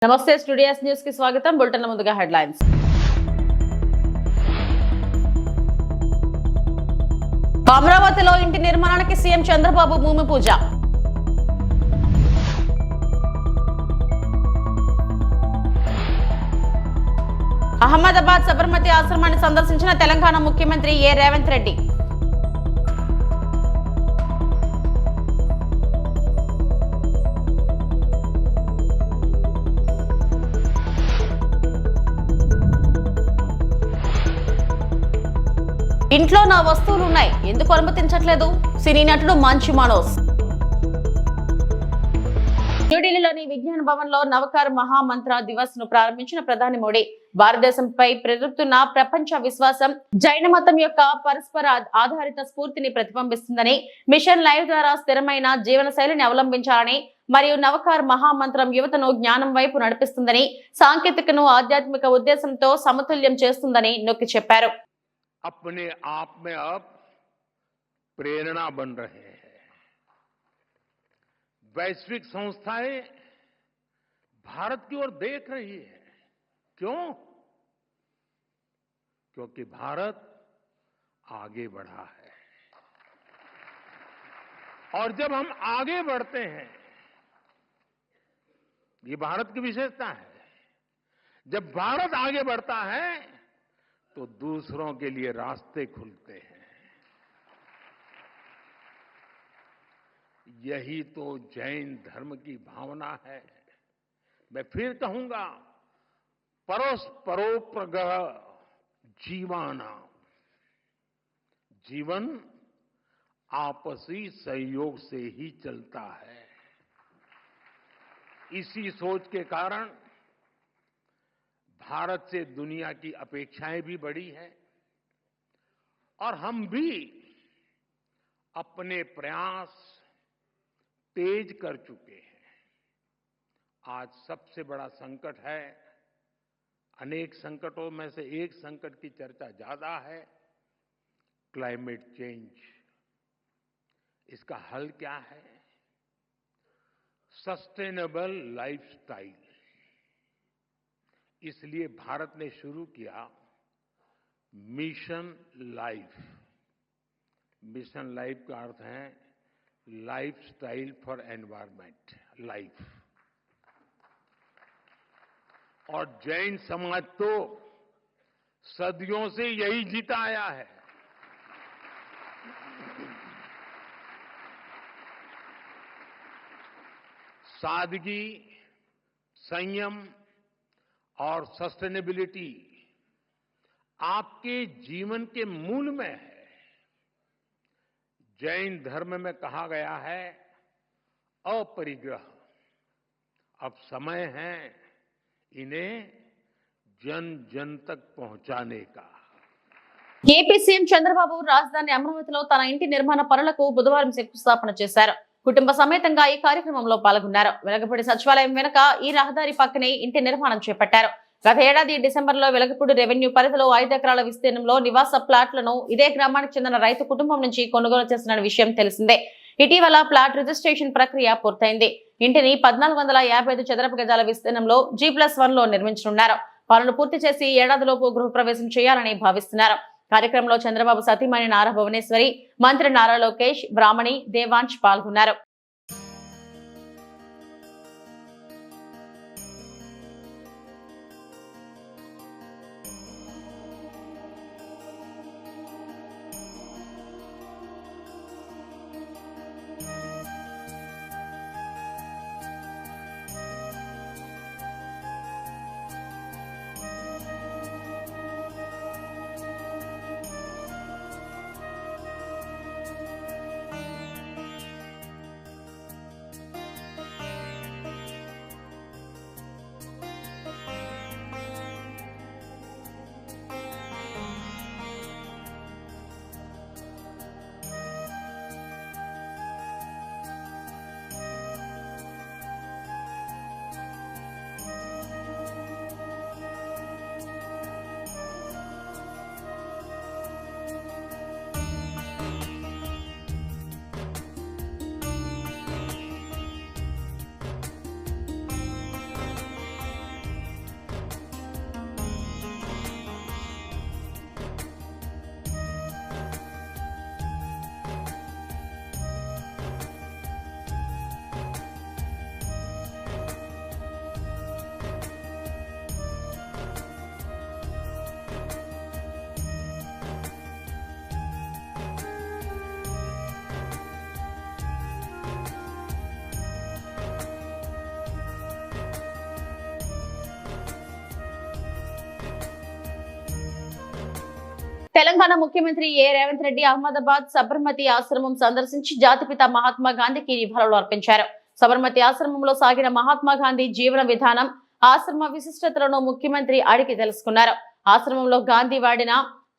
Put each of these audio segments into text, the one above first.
నమస్తే studios news కి స్వాగతం. బులెటిన్ ముందుగా హెడ్లైన్స్. అమరావతిలో ఇంటి నిర్మాణానికి సీఎం చంద్రబాబు భూమి పూజ. అహ్మదాబాద్ సబర్మతి ఆశ్రమాన్ని సందర్శించిన తెలంగాణ ముఖ్యమంత్రి ఏ రేవంత్ రెడ్డి. ఇంట్లో నా వస్తువులు ఉన్నాయి, ఎందుకు అనుమతించట్లేదు? సినీ నటుడు మంచు మనోజ్. న్యూఢిల్లీలోని విజ్ఞాన్ భవన్ లో నవకార్ మహామంత్ర దివస్ ను ప్రారంభించిన ప్రధాని మోడీ భారతదేశంపై పెరుగుతున్న ప్రపంచ విశ్వాసం జైన మతం యొక్క పరస్పర ఆధారిత స్ఫూర్తిని ప్రతిబింబిస్తుందని, మిషన్ లైవ్ ద్వారా స్థిరమైన జీవన శైలిని అవలంబించాలని మరియు నవకార్ మహామంత్రం యువతను జ్ఞానం వైపు నడిపిస్తుందని, సాంకేతికను ఆధ్యాత్మిక ఉద్దేశంతో సమతుల్యం చేస్తుందని నొక్కి చెప్పారు. अपने आप में अब प्रेरणा बन रहे हैं। वैश्विक संस्थाएं भारत की ओर देख रही है। क्यों? क्योंकि भारत आगे बढ़ा है। और जब हम आगे बढ़ते हैं, ये भारत की विशेषता है, जब भारत आगे बढ़ता है तो दूसरों के लिए रास्ते खुलते हैं। यही तो जैन धर्म की भावना है। मैं फिर कहूंगा, परोपकार जीवाना, जीवन आपसी सहयोग से ही चलता है। इसी सोच के कारण भारत से दुनिया की अपेक्षाएं भी बढ़ी है और हम भी अपने प्रयास तेज कर चुके हैं। आज सबसे बड़ा संकट है, अनेक संकटों में से एक संकट की चर्चा ज्यादा है, क्लाइमेट चेंज। इसका हल क्या है? Sustainable lifestyle. इसलिए भारत ने शुरू किया मिशन लाइफ। मिशन लाइफ का अर्थ है लाइफस्टाइल फॉर एनवायरमेंट, लाइफ। और जैन समाज तो सदियों से यही जीता आया है। सादगी, संयम और सस्टेनेबिलिटी आपके जीवन के मूल में है। जैन धर्म में कहा गया है अपरिग्रह। अब समय है इन्हें जन जन तक पहुंचाने का। ఏపీ సీఎం చంద్రబాబు రాజధాని అమరావతిలో తన ఇంటి నిర్మాణ పనులకు బుధవారం శంకుస్థాపన చేశారు. కుటుంబ సమేతంగా ఈ కార్యక్రమంలో పాల్గొన్నారు. వెలగపూడి సచివాలయం వెనుక ఈ రహదారి పక్కనే ఇంటి నిర్మాణం చేపట్టారు. గత ఏడాది డిసెంబర్లో వెలగపూడి రెవెన్యూ పరిధిలో 5 ఎకరాల విస్తీర్ణంలో నివాస ప్లాట్లను ఇదే గ్రామానికి చెందిన రైతు కుటుంబం నుంచి కొనుగోలు చేసిన విషయం తెలిసిందే. ఇటీవల ప్లాట్ రిజిస్ట్రేషన్ ప్రక్రియ పూర్తయింది. ఇంటిని 1455 చదరపు గజాల విస్తీర్ణంలో G+1 లో నిర్మించనున్నారు. పనులు పూర్తి చేసి ఏడాదిలోపు గృహప్రవేశం చేయాలని భావిస్తున్నారు. కార్యక్రమంలో చంద్రబాబు సతీమణి నారా భువనేశ్వరి, మంత్రి నారా లోకేష్, బ్రాహ్మణి, దేవాంశ్ పాల్గొన్నారు. తెలంగాణ ముఖ్యమంత్రి రేవంత్ రెడ్డి అహ్మదాబాద్ సబర్మతి ఆశ్రమం సందర్శించి జాతిపిత మహాత్మా గాంధీకి నివాళులు అర్పించారు. సబర్మతి ఆశ్రమంలో సాగిన మహాత్మా గాంధీ జీవన విధానం, ఆశ్రమ విశిష్టతలను ముఖ్యమంత్రి అడిగి తెలుసుకున్నారు. ఆశ్రమంలో గాంధీ వాడిన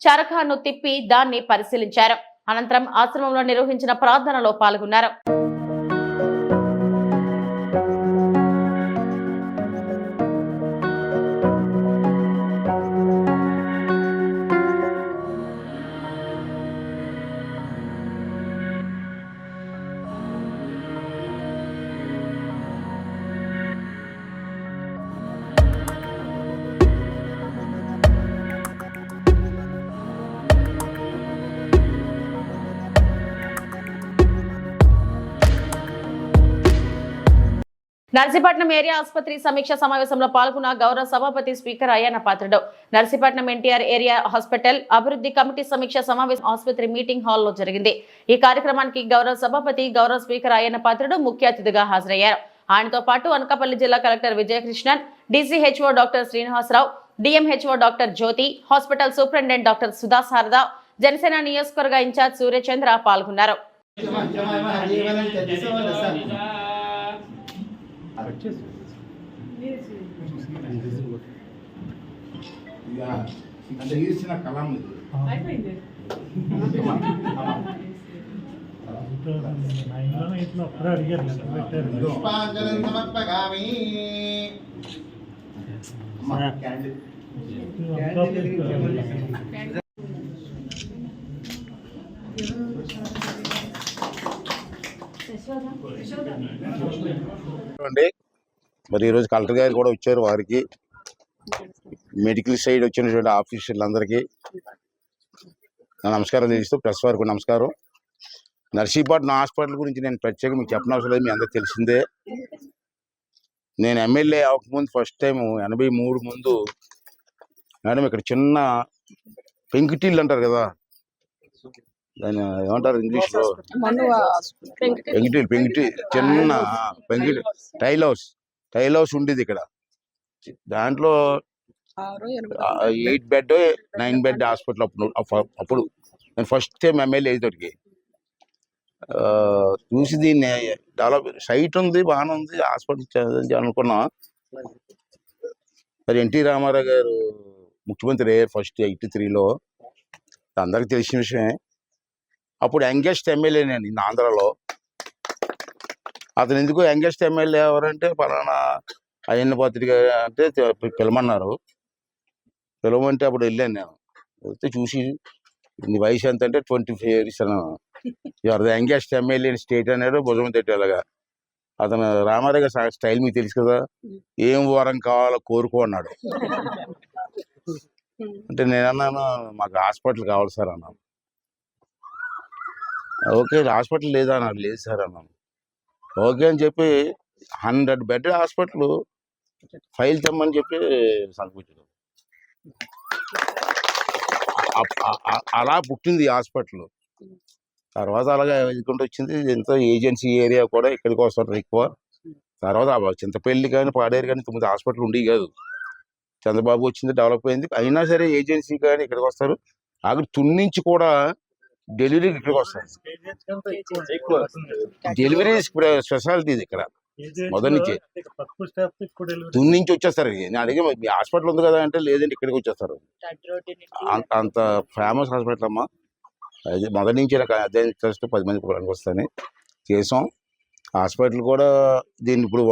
చరఖాను తిప్పి దాన్ని పరిశీలించారు. అనంతరం ఆశ్రమంలో నిర్వహించిన ప్రార్థనలో పాల్గొన్నారు. నర్సీపట్నం ఏరియా ఆసుపత్రి సమీక్ష సమావేశంలో పాల్గొన్న గౌరవ సభాపతి speaker Ayyanna Patrudu. Narsipatnam NTR area hospital అభివృద్ధి కమిటీ సమీక్ష సమావేశం ఆసుపత్రి మీటింగ్ హాల్లో జరిగింది. ఈ కార్యక్రమానికి గౌరవ సభాపతి, గౌరవ స్పీకర్ అయ్యన్న పాత్రుడు ముఖ్య అతిథిగా హాజరయ్యారు. ఆయనతో పాటు అనకాపల్లి జిల్లా collector Vijayakrishnan, DCHO doctor Srinivasarao, DMHO doctor Jyothi, hospital superintendent doctor Sudha Sharada, Janasena నియోజకవర్గ ఇన్ఛార్జ్ సూర్యచంద్ర పాల్గొన్నారు. మరి ఈరోజు కలెక్టర్ గారు కూడా వచ్చారు. వారికి మెడికల్ సైడ్ వచ్చినటువంటి ఆఫీసర్లందరికీ నా నమస్కారం తెలుస్తూ ప్రెస్ వారికి నమస్కారం. నర్సీపట్నం హాస్పిటల్ గురించి నేను ప్రత్యేకంగా మీకు చెప్పనవసరం లేదు, మీ అందరికి తెలిసిందే. నేను ఎమ్మెల్యే అవ్వకముందు ఫస్ట్ టైం 83 ముందు మేడం ఇక్కడ చిన్న పెంకుటిల్లు అంటారు కదా, దాన్ని ఏమంటారు ఇంగ్లీష్లో, పెంకుటి చిన్న పెంకుటి టైల్ హౌస్ ఉండేది ఇక్కడ. దాంట్లో 8 బెడ్ 9 బెడ్ హాస్పిటల్ అప్పుడు నేను ఫస్ట్ టైం ఎమ్మెల్యే అయ్యేటోటికి చూసి దీన్ని డెవలప్ సైట్ ఉంది, బాగానే ఉంది, హాస్పిటల్ అనుకున్నా. మరి ఎన్టీ రామారావు గారు ముఖ్యమంత్రి అయ్యారు ఫస్ట్ 83లో, అందరికి తెలిసిన విషయమే. అప్పుడు యంగెస్ట్ ఎమ్మెల్యే నేను ఆంధ్రాలో. అతను ఎందుకు యంగెస్ట్ ఎమ్మెల్యే ఎవరంటే పలానా అయ్యన్న పత్రిక అంటే పిలమన్నారు. పిలవమంటే అప్పుడు వెళ్ళాను. నేను వెళ్తే చూసి నీ వయసు ఎంత అంటే 25 years అన్నాను. ఎవరు యంగెస్ట్ ఎమ్మెల్యే స్టేట్ అన్నాడు, భుజం తట్టేలాగా. అతను రామారావు గారి స్టైల్ మీకు తెలుసు కదా, ఏం వరం కావాలో కోరుకో అన్నాడు. అంటే నేను అన్నాను, మాకు హాస్పిటల్ కావాలి సార్ అన్నాను. ఓకే హాస్పిటల్ లేదా అన్నాడు. లేదు సార్ అన్నాను. ఓకే అని చెప్పి 100 బెడ్ హాస్పిటల్ ఫైల్ తెమ్మని చెప్పి సంపించడం. అలా పుట్టింది ఈ హాస్పిటల్. తర్వాత అలాగే ఎదుర్కొంటూ వచ్చింది. ఎంతో ఏజెన్సీ ఏరియా కూడా ఇక్కడికి వస్తారు ఎక్కువ. తర్వాత చింతపల్లి కానీ పాడేరు కానీ 9 హాస్పిటల్ ఉండేవి కాదు. చంద్రబాబు వచ్చింది, డెవలప్ అయింది. అయినా సరే ఏజెన్సీ కానీ ఇక్కడికి వస్తారు. అక్కడ తున్నించి కూడా డెలివరీకి ఇక్కడికి వస్తారు. డెలివరీ స్పెషాలిటీ ఇక్కడ మొదటి నుంచి తుని నుంచి వచ్చేస్తారు. నేను అడిగే మీ హాస్పిటల్ ఉంది కదా అంటే లేదంటే ఇక్కడికి వచ్చేస్తారు. అంత ఫేమస్ హాస్పిటల్ అమ్మా. అది మొదటి నుంచి నాకు అదే ఇంట్రెస్ట్, 10 మంది కూడా వస్తాయని చేసాం. హాస్పిటల్ కూడా దీన్ని ఇప్పుడు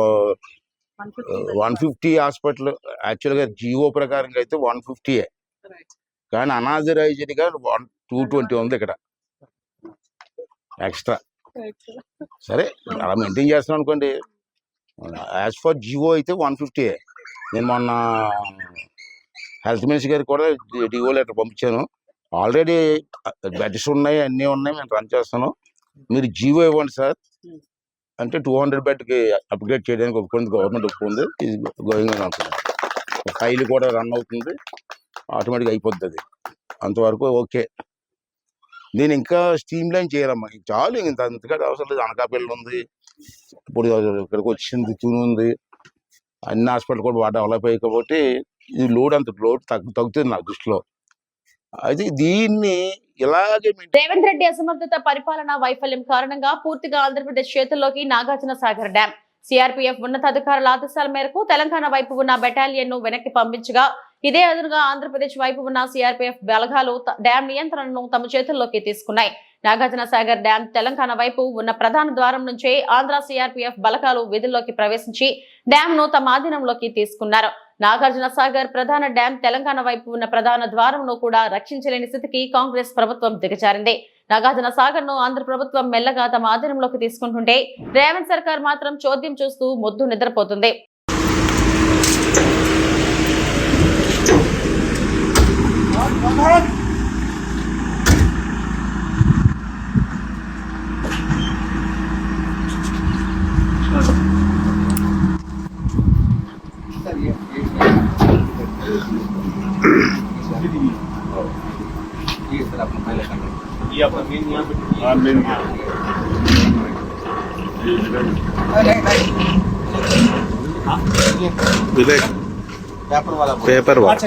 150 హాస్పిటల్ యాక్చువల్గా జీవో ప్రకారంగా అయితే 150, కానీ అనాథరైజ్డ్గా 220 ఉంది ఇక్కడ ఎక్స్ట్రా. సరే అలా మెయింటైన్ చేస్తున్నాం అనుకోండి. యాజ్ ఫర్ జిఓ అయితే 150. నేను మొన్న హెల్త్ మినిస్టర్ గారికి కూడా డిఓ లెటర్ పంపించాను. ఆల్రెడీ బెడ్స్ ఉన్నాయి, అన్నీ ఉన్నాయి, మేము రన్ చేస్తాను, మీరు జిఓ ఇవ్వండి సార్ అంటే 200 బెడ్కి అప్గ్రేడ్ చేయడానికి ఒప్పుకుంది, గవర్నమెంట్ ఒప్పుకుంది. ఇది గోయింగ్ అని అనుకున్నాను. ఫైల్ కూడా రన్ అవుతుంది, ఆటోమేటిక్గా అయిపోద్ది. అది అంతవరకు ఓకే. నేను ఇంకా స్ట్రీమ్ లైన్ చేయాలమ్మా, చాలు ఇంత అంతకంటే అవసరం లేదు. అనకాపల్లి ఉంది, ఇప్పుడు ఇక్కడికి వచ్చింది, తుని ఉంది, అన్ని హాస్పిటల్ కూడా బాగా డెవలప్ అయ్యాయి కాబట్టి ఇది లోడ్ తగ్గుతుంది నా దృష్టిలో. అయితే దీన్ని ఇలాగే రేవంత్ రెడ్డి అసమర్థత పరిపాలన వైఫల్యం కారణంగా పూర్తిగా ఆంధ్రప్రదేశ్ చేతుల్లోకి నాగార్జున సాగర్ డ్యాం. సిఆర్పీఎఫ్ ఉన్నతాధికారుల ఆదేశాల మేరకు తెలంగాణ వైపు ఉన్న బెటాలియన్ ను వెనక్కి పంపించగా ఇదే అదునుగా ఆంధ్రప్రదేశ్ వైపు ఉన్న సిఆర్పీఎఫ్ బలగాలు డ్యాం నియంత్రణను తమ చేతుల్లోకి తీసుకున్నాయి. నాగార్జున సాగర్ డ్యాం తెలంగాణ వైపు ఉన్న ప్రధాన ద్వారం నుంచే ఆంధ్ర సిఆర్పీఎఫ్ బలగాలు విధుల్లోకి ప్రవేశించి డ్యాం ను తమ ఆధీనంలోకి తీసుకున్నారు. నాగార్జున సాగర్ ప్రధాన డ్యాం తెలంగాణ వైపు ఉన్న ప్రధాన ద్వారంను కూడా రక్షించలేని స్థితికి కాంగ్రెస్ ప్రభుత్వం దిగజారింది. నాగార్జున సాగర్ ను ఆంధ్ర ప్రభుత్వం మెల్లగా తమ ఆధీనంలోకి తీసుకుంటుంటే రేవంత్ సర్కార్ మాత్రం చోద్యం చూస్తూ మొద్దు నిద్రపోతుంది. ये अपना मेन यहाँ पे विवेक पेपर वाला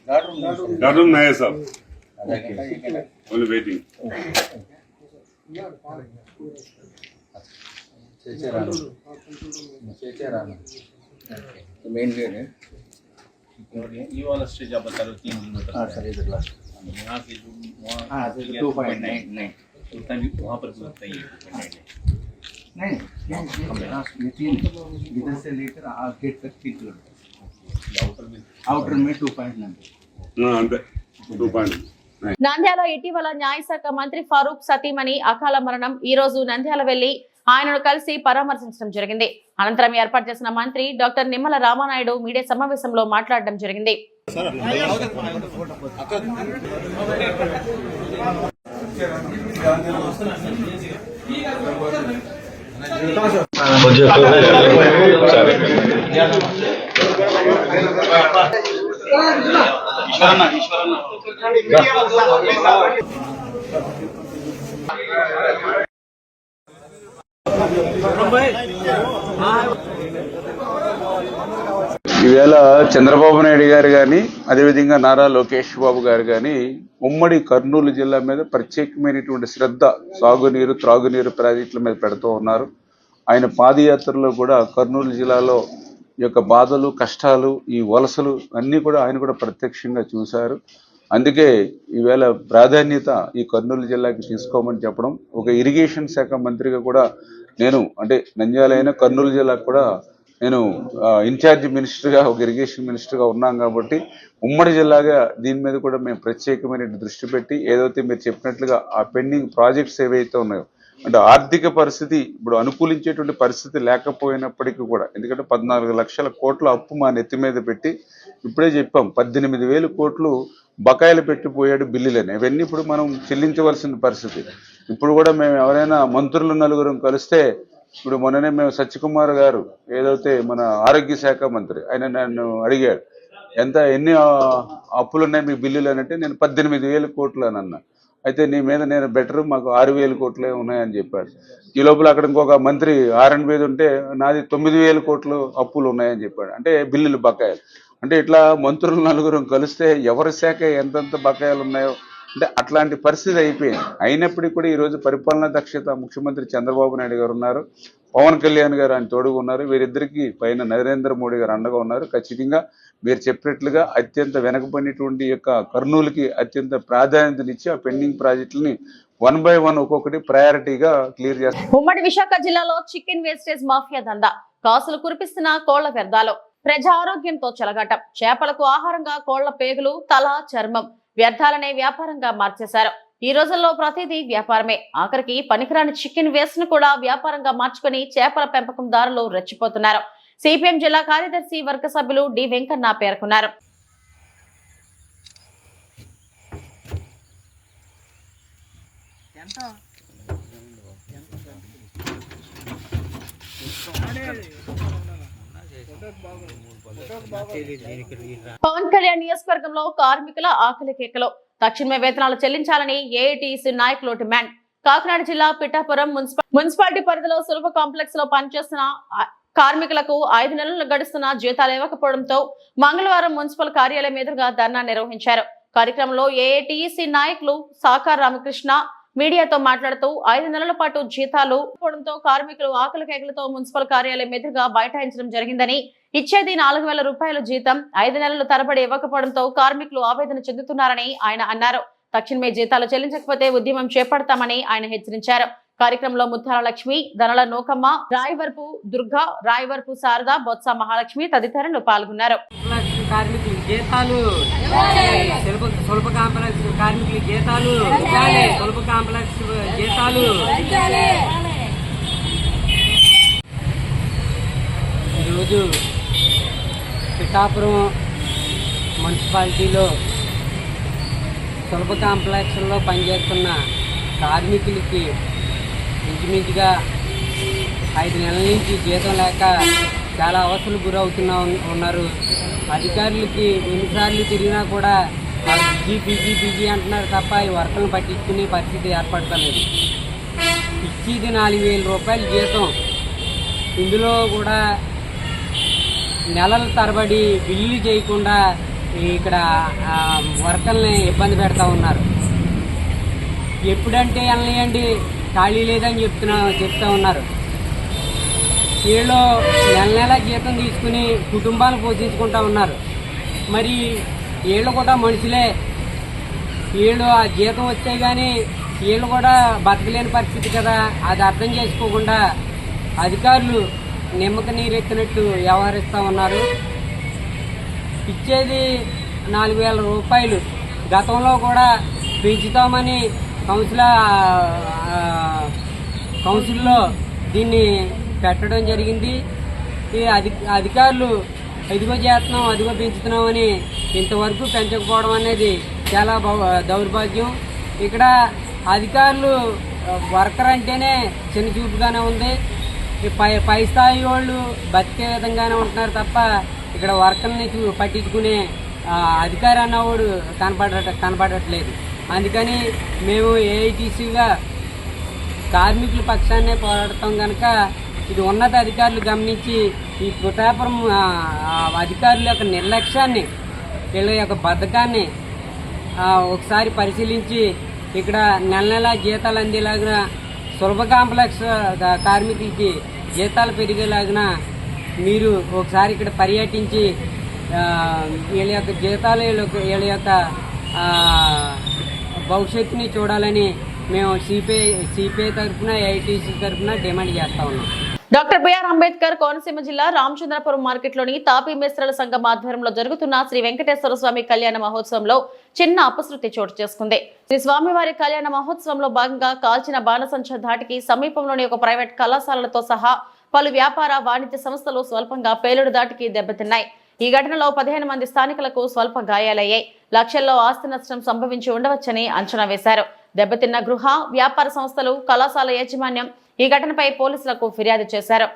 गार्ड रूम नहीं है सब, ओनली वेटिंग. मेन गेट है ये वाला स्टेज आप बता रहे हो 3 किलोमीटर सर इधर लास्ट यहाँ से जो वहाँ 2.99 वहाँ पर लगता है 2.99 नहीं ये 3 इधर से लेकर गेट तक 3 किलोमीटर आउटर में 2.9 अंते 2.9. నంద్యాల ఇటీవల న్యాయశాఖ మంత్రి ఫారూక్ సతీమణి అకాల మరణం. ఈ రోజు నంద్యాల వెళ్లి ఆయనను కలిసి పరామర్శించడం జరిగింది. అనంతరం ఏర్పాటు చేసిన మంత్రి డాక్టర్ నిమ్మల రామానాయుడు మీడియా సమావేశంలో మాట్లాడడం జరిగింది. ఈవేళ చంద్రబాబు నాయుడు గారు కానీ అదేవిధంగా నారా లోకేష్ బాబు గారు కానీ ఉమ్మడి కర్నూలు జిల్లా మీద ప్రత్యేకమైనటువంటి శ్రద్ధ సాగునీరు త్రాగునీరు ప్రాజెక్టుల మీద పెడుతూ ఉన్నారు. ఆయన పాదయాత్రలో కూడా కర్నూలు జిల్లాలో ఈ యొక్క బాధలు కష్టాలు ఈ వలసలు అన్నీ కూడా ఆయన కూడా ప్రత్యక్షంగా చూశారు. అందుకే ఈవేళ ప్రాధాన్యత ఈ కర్నూలు జిల్లాకి తీసుకోమని చెప్పడం. ఒక ఇరిగేషన్ శాఖ మంత్రిగా కూడా నేను అంటే నంద్యాలైన కర్నూలు జిల్లాకు కూడా నేను ఇన్ఛార్జ్ మినిస్టర్గా ఒక ఇరిగేషన్ మినిస్టర్గా ఉన్నాం కాబట్టి ఉమ్మడి జిల్లాగా దీని మీద కూడా మేము ప్రత్యేకమైన దృష్టి పెట్టి ఏదైతే మీరు చెప్పినట్లుగా ఆ పెండింగ్ ప్రాజెక్ట్స్ ఏవైతే ఉన్నాయో అంటే ఆర్థిక పరిస్థితి ఇప్పుడు అనుకూలించేటువంటి పరిస్థితి లేకపోయినప్పటికీ కూడా ఎందుకంటే 14 లక్షల కోట్ల అప్పు మా నెత్తి మీద పెట్టి ఇప్పుడే చెప్పాం 18,000 కోట్లు బకాయిలు పెట్టిపోయాడు బిల్లులని అవన్నీ ఇప్పుడు మనం చెల్లించవలసిన పరిస్థితి. ఇప్పుడు కూడా మేము ఎవరైనా మంత్రులు నలుగురం కలిస్తే ఇప్పుడు మొన్ననే మేము సత్యకుమార్ గారు ఏదైతే మన ఆరోగ్య శాఖ మంత్రి ఆయన నన్ను అడిగాడు ఎన్ని అప్పులు ఉన్నాయి మీ బిల్లులు అని అంటే నేను 18,000 కోట్లు అని అన్నా. అయితే నీ మీద నేను బెటర్ మాకు 6,000 కోట్లే ఉన్నాయని చెప్పాడు. ఈ లోపల అక్కడ ఇంకొక మంత్రి ఆర్ఎన్ మీద ఉంటే నాది 9,000 కోట్లు అప్పులు ఉన్నాయని చెప్పాడు. అంటే బిల్లులు బకాయిలు అంటే ఇట్లా మంత్రులు నలుగురం కలిస్తే ఎవరి శాఖ ఎంతెంత బకాయిలు ఉన్నాయో అంటే అట్లాంటి పరిస్థితి అయిపోయింది. అయినప్పటికీ కూడా ఈరోజు పరిపాలనా దక్షత ముఖ్యమంత్రి చంద్రబాబు నాయుడు గారు ఉన్నారు, పవన్ కళ్యాణ్ గారు ఆయన తోడుగా ఉన్నారు, వీరిద్దరికీ పైన నరేంద్ర మోడీ గారు అండగా ఉన్నారు. ఖచ్చితంగా మీరు చెప్పినట్లుగా అత్యంత వెనకబడినటువంటి యొక్క కర్నూలుకి అత్యంత ప్రాధాన్యతనిచ్చి ఆ పెండింగ్ ప్రాజెక్టులని 1 by 1 ఒక్కొక్కటి ప్రయారిటీగా క్లియర్ చేస్తారు. ఉమ్మడి విశాఖ జిల్లాలో చికెన్ వేస్టేజ్ మాఫియా దందా, కాసులు కురిపిస్తున్న కోళ్ల వ్యర్థాలు, ప్రజా ఆరోగ్యంతో చెలగాటం, చేపలకు ఆహారంగా కోళ్ల పేగులు, తల, చర్మం వ్యర్థాలనే వ్యాపారంగా మార్చేశారు. ఈ రోజుల్లో ప్రతిదీ వ్యాపారమే. ఆఖరికి పనికిరాని చికెన్ వేస్ట్ ను కూడా వ్యాపారంగా మార్చుకుని చేపల పెంపకందారులు రెచ్చిపోతున్నారు. సిపిఎం జిల్లా కార్యదర్శి వర్గ సభ్యులు డి వెంకన్న పేర్కొన్నారు. పవన్ కళ్యాణ్ నియోజకవర్గంలో కార్మికుల ఆకలి కేకలు. తక్షణమే వేతనాలు చెల్లించాలని ఏఐటీసీ నాయకులు డిమాండ్. కాకినాడ జిల్లా పిఠాపురం మున్సిపాలిటీ పరిధిలో సులభ కాంప్లెక్స్ లో పనిచేస్తున్న కార్మికులకు 5 నెలలు గడుస్తున్న జీతాలు ఇవ్వకపోవడంతో మంగళవారం మున్సిపల్ కార్యాలయం ఎదురుగా ధర్నా నిర్వహించారు. కార్యక్రమంలో ఏఐటీసీ నాయకులు సాకార్ రామకృష్ణ మీడియాతో మాట్లాడుతూ 5 నెలల పాటు జీతాలు ఇవ్వడంతో కార్మికులు ఆకలి కేకలతో మున్సిపల్ కార్యాలయం ఎదురుగా బైఠాయించడం జరిగిందని, ఇచ్చేది 4,000 రూపాయల జీతం 5 నెలలు తరబడి ఇవ్వకపోవడంతో కార్మికులు ఆవేదన చెందుతున్నారని ఆయన అన్నారు. తక్షణమే జీతాలు చెల్లించకపోతే ఉద్యమం చేపడతామని ఆయన హెచ్చరించారు. కార్యక్రమంలో ముత్తాల లక్ష్మి, దనల నోకమ్మ, రాయవరపు దుర్గా, రాయవరపు శారద, బొత్స మహాలక్ష్మి తదితరులు పాల్గొన్నారు. కార్మికుల జీతాలు, సులభ కాంప్లెక్స్ కార్మికుల జీతాలు, సులభ కాంప్లెక్స్ జీతాలు. ఈరోజు పిఠాపురం మున్సిపాలిటీలో సులభ కాంప్లెక్స్లో పనిచేస్తున్న కార్మికులకి ఇంచుమించుగా 5 నెలల నుంచి జీతం లేక చాలా అవస్థలు ఉన్నారు. అధికారులకి ఎన్నిసార్లు తిరిగినా కూడా బిజీ అంటున్నారు తప్ప ఈ వర్కర్లను పట్టించుకునే పరిస్థితి ఏర్పడతలేదు. ఇచ్చేది 4,000 రూపాయల జీతం, ఇందులో కూడా నెలల తరబడి బిల్లు చేయకుండా ఇక్కడ వర్కర్లని ఇబ్బంది పెడతా ఉన్నారు. ఎప్పుడంటే వెళ్ళనియండి, ఖాళీ లేదని చెప్తా ఉన్నారు. వీళ్ళు నెల జీతం తీసుకుని కుటుంబాలను పోషించుకుంటా ఉన్నారు. మరి వీళ్ళు కూడా మనుషులే, వీళ్ళు ఆ జీతం వచ్చాయి కానీ వీళ్ళు కూడా బతకలేని పరిస్థితి కదా. అది అర్థం చేసుకోకుండా అధికారులు నిమ్మక నీరెత్తినట్టు వ్యవహరిస్తూ ఉన్నారు. ఇచ్చేది 4,000 రూపాయలు, గతంలో కూడా పెంచుతామని కౌన్సిల్లో దీన్ని పెట్టడం జరిగింది. ఈ అధికారులు ఇదిగో చేస్తున్నాం అదిగో పెంచుతున్నామని ఇంతవరకు పెంచకపోవడం అనేది చాలా దౌర్భాగ్యం. ఇక్కడ అధికారులు వర్కర్ అంటేనే చిన్న చూపుగానే ఉంది. పై స్థాయి వాళ్ళు బతికే విధంగానే ఉంటున్నారు తప్ప ఇక్కడ వర్కర్ని పట్టించుకునే అధికారి అన్నవాడు కనపడట్లేదు. అందుకని మేము ఏఐటీసీగా కార్మికుల పక్షాన్నే పోరాడతాం కనుక ఇది ఉన్నత అధికారులు గమనించి ఈ పిఠాపురం అధికారుల యొక్క నిర్లక్ష్యాన్ని, వీళ్ళ యొక్క బద్ధకాన్ని ఒకసారి పరిశీలించి ఇక్కడ నెల జీతాలు అందేలాగిన సులభ కాంప్లెక్స్ కార్మికులకి జీతాలు పెరిగేలాగిన మీరు ఒకసారి ఇక్కడ పర్యటించి వీళ్ళ యొక్క జీతాలు వీళ్ళ యొక్క భవిష్యత్తుని చూడాలని మేము సిపిఐ తరఫున ఏఐటీసీ తరఫున డిమాండ్ చేస్తా ఉన్నాం. డాక్టర్ బిఆర్ అంబేద్కర్ కోనసీమ జిల్లా రామచంద్రపురం మార్కెట్లోని తాపీ మేస్త్రల సంఘం ఆధ్వర్యంలో జరుగుతున్న శ్రీ వెంకటేశ్వర స్వామి కళ్యాణ మహోత్సవంలో చిన్న అపశృతి చోటు చేసుకుంది. శ్రీ స్వామివారి కళ్యాణ మహోత్సవంలో భాగంగా కాల్చిన బాణసంచ ధాటికి సమీపంలోని ఒక ప్రైవేట్ కళాశాలలతో సహా పలు వ్యాపార వాణిజ్య సంస్థలు స్వల్పంగా పేలుడు దాటికి దెబ్బతిన్నాయి. ఈ ఘటనలో 15 మంది స్థానికులకు స్వల్ప గాయాలయ్యాయి. లక్షల్లో ఆస్తి నష్టం సంభవించి ఉండవచ్చని అంచనా వేశారు. దెబ్బతిన్న గృహ వ్యాపార సంస్థలు, కళాశాల యాజమాన్యం ఈ ఘటనపై పోలీసులకు ఫిర్యాదు చేశారు.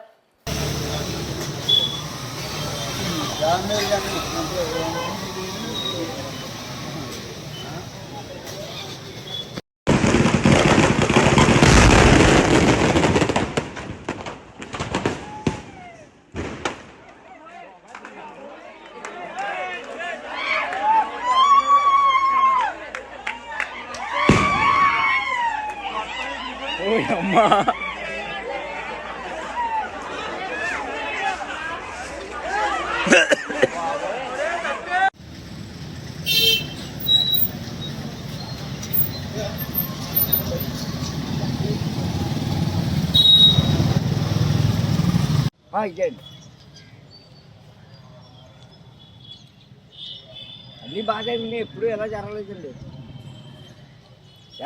అన్ని బాగా ఉన్నాయి, ఎప్పుడు ఎలా జరగలేదండి.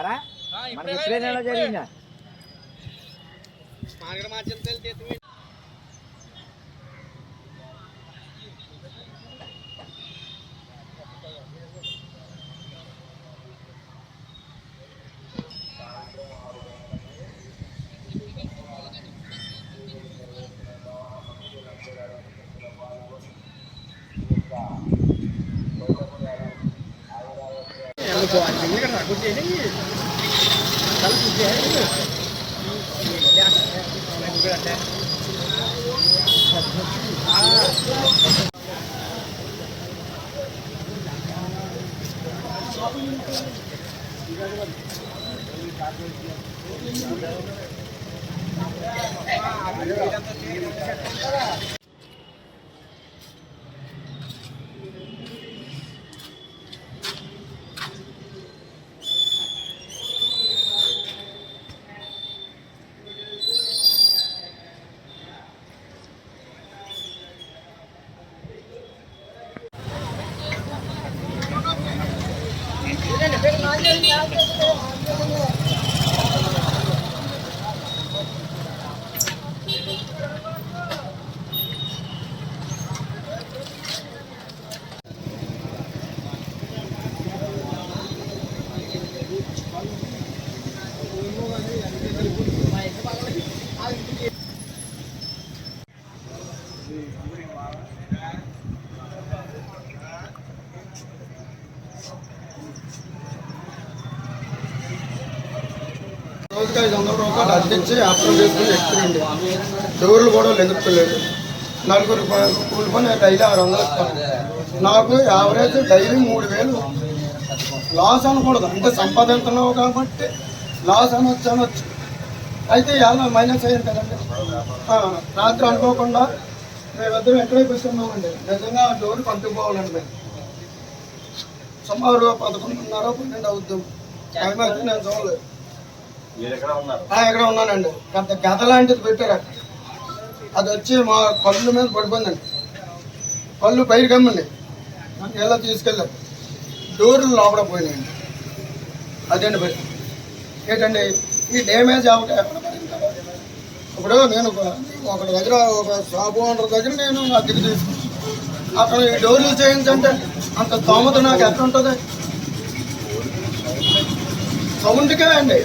ఎరా మనకి ఎప్పుడైనా ఎలా జరిగిందా? రోజుకి 500 రూపాయలు అద్దెచ్చి వ్యాపారం చేసుకుని ఎక్కువండి. డోర్లు కూడా లెగుతలేదు. నలుగురు కూలి పని డైలీ 600 ఇస్తాను. నాకు యావరేజ్ డైలీ 3000 లాస్ అనకూడదు, అంటే సంపాదిస్తున్నావు కాబట్టి లాస్ అనొచ్చు. అయితే ఇలా మైనస్ అయ్యాను కదండి. రాత్రి అనుకోకుండా మేమిద్దరం ఎక్కడైపు వస్తున్నామండి. నిజంగా ఆ డోర్ పంపిపోవాలండి. మేము సుమారు 11:30, 12 అవుతాం. టైం అయితే నేను చూడలేదు. ఎక్కడ ఉన్నానండి. పెద్ద గద లాంటిది పెట్టారు అక్కడ. అది వచ్చి మా కళ్ళు మీద పడిపోయిందండి. కళ్ళు పైరు కమ్మండి. ఎలా తీసుకెళ్ళారు. డోర్లు లోపల పోయినాయండి. అదేంటి పెట్టి ఏంటండి ఈ డ్యామేజ్ ఎక్కడ పడింటారు. ఇప్పుడు నేను ఒకటి దగ్గర ఒక షాప్ ఓనర్ దగ్గర నేను అద్దెకి తీసుకున్నాను. అతను ఈ డోర్లు చేయించంటే అంత స్తోమత నాకు ఎక్కడ ఉంటుంది. సౌండ్కే అండి.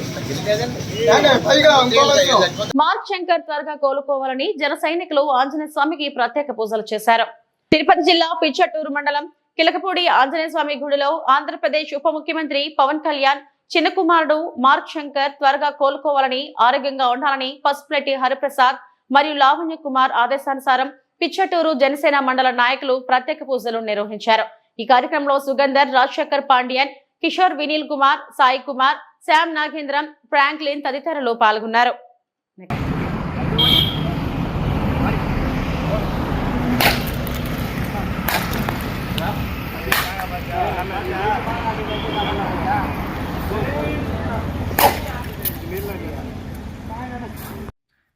మార్క్ శంకర్ త్వరగా కోలుకోవాలని జన సైనికులు ఆంజనేయ స్వామికి ప్రత్యేక పూజలు చేశారు. తిరుపతి జిల్లా పిచ్చటూరు మండలం కిలకపూడి ఆంజనేయ స్వామి గుడిలో ఆంధ్రప్రదేశ్ ఉప ముఖ్యమంత్రి పవన్ కళ్యాణ్ చిన్న కుమారుడు మార్క్ శంకర్ త్వరగా కోలుకోవాలని, ఆరోగ్యంగా ఉండాలని పసుపులెట్టి హరిప్రసాద్ మరియు లావణ్య కుమార్ ఆదేశానుసారం పిచ్చటూరు జనసేన మండల నాయకులు ప్రత్యేక పూజలు నిర్వహించారు. ఈ కార్యక్రమంలో సుగంధర్, రాజశేఖర్ పాండ్యన్, కిషోర్, వినీల్ కుమార్, సాయి కుమార్, శ్యామ్ నాగేంద్రం, ఫ్రాంక్లిన్ తదితరులు పాల్గొన్నారు.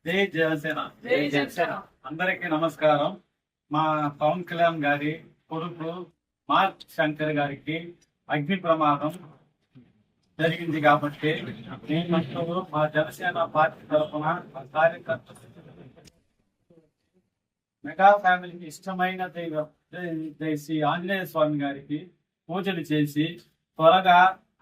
జై జనసేన. జై జనసేన. అందరికీ నమస్కారం. మా పవన్ కళ్యాణ్ గారి కొడుకు మార్క్ శంకర్ గారికి అగ్ని ప్రమాదం జరిగింది కాబట్టి నేను మా జనసేన పార్టీ తరఫున కార్యకర్త మెగా ఫ్యామిలీకి ఇష్టమైన దైవం శ్రీ ఆంజనేయ స్వామి గారికి పూజలు చేసి త్వరగా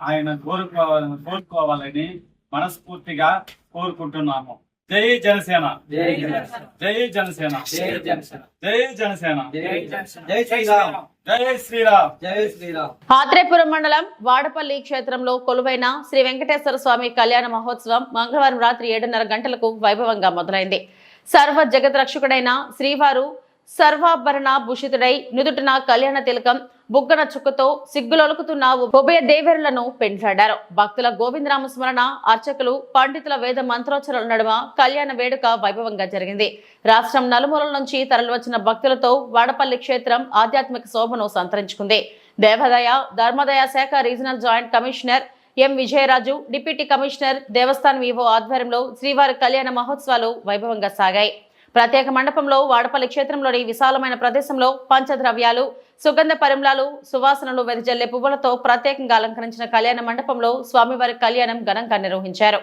ఆయన కోరుకోవాలని మనస్ఫూర్తిగా కోరుకుంటున్నాము. జై జనసేన. జై జనసేన. జై జనసేన. జై జనసేన. జై జనసేన. జై శ్రీరామ్. జై శ్రీరామ్. జై శ్రీరామ్. ఆత్రేయపురం మండలం వాడపల్లి క్షేత్రంలో కొలువైన శ్రీ వెంకటేశ్వర స్వామి కళ్యాణ మహోత్సవం మంగళవారం రాత్రి 7:30 గంటలకు వైభవంగా మొదలైంది. సర్వ జగత్ రక్షకుడైన శ్రీవారు సర్వాభరణ భూషితుడై నుదుటిన కళ్యాణ తిలకం, బుగ్గన చుక్కతో సిగ్గులొలుకుతున్న ఉభయ దేవేరులను పెంట్లాడారు. భక్తుల గోవిందరామ స్మరణ, అర్చకులు, పండితుల వేద మంత్రోచ్చరణల నడుమ కళ్యాణ వేడుక వైభవంగా జరిగింది. రాష్ట్రం నలుమూలల నుంచి తరలివచ్చిన భక్తులతో వాడపల్లి క్షేత్రం ఆధ్యాత్మిక శోభను సంతరించుకుంది. దేవాదాయ ధర్మదాయ శాఖ regional joint commissioner M Vijayaraju, deputy commissioner, దేవస్థానం ఈవో ఆధ్వర్యంలో శ్రీవారి కళ్యాణ మహోత్సవాలు వైభవంగా సాగాయి. ప్రత్యేక మండపంలో వాడపల్లి క్షేత్రంలోని విశాలమైన ప్రదేశంలో పంచద్రవ్యాలు, సుగంధ పరిమళాలు, సువాసనలు వెదజల్లే పువ్వులతో ప్రత్యేకంగా అలంకరించిన కళ్యాణ మండపంలో స్వామివారి కళ్యాణం ఘనంగా నిర్వహించారు.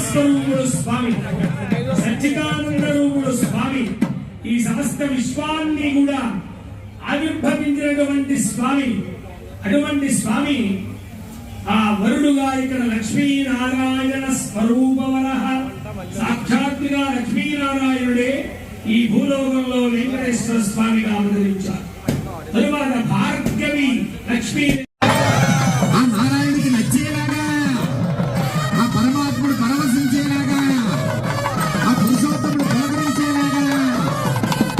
చిన్మయస్వరూపుడు స్వామి, సచ్చిదానంద రూపుడు స్వామి, ఈ సమస్త విశ్వాన్ని కూడా ఆవిర్భవించినటువంటి స్వామి. అటువంటి స్వామి ఆ వరుడుగా ఇక్కడ లక్ష్మీనారాయణ స్వరూపవర, సాక్షాత్తుగా లక్ష్మీనారాయణుడే ఈ భూలోకంలో వెంకటేశ్వర స్వామిగా అవతరించారు. తరువాత భార్గవి లక్ష్మీ ఆ నారాయణుడికి నచ్చేలాగా, ఆ పరమాత్ముడు పరవశించేలాగా, ఆ పురుషోత్తముడు పలకరించేలాగా,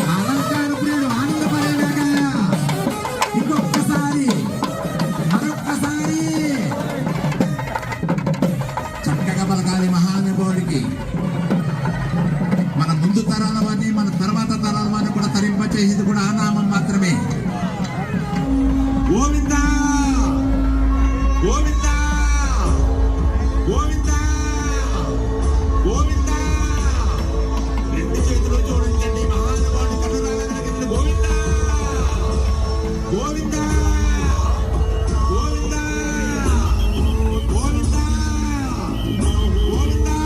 ఆ అలంకార ప్రియుడు ఆనందపడేలాగా ఇంకొక్కసారి మరొక్కసారి చక్కగా పలకాలి మహానుభావుడికి. మన ముందు తరాల వారిని, మన తర్వాత తరాల వారిని కూడా తరింపచేసేది కూడా ఆ నామం మాత్రమే. గోవిందా గోవిందా గోవిందా గోవిందా. రెండు చేతులు చూడండి, మహానుభావుడు కనురాగలిగిన గోవిందా గోవిందా గోవిందా గోవిందా గోవిందా.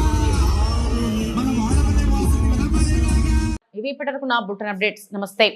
మన వాడమనే వాసుని వినపడేలాగా. ఇవి ఇప్పటివరకు నా బులెటిన్ అప్డేట్స్. నమస్తే.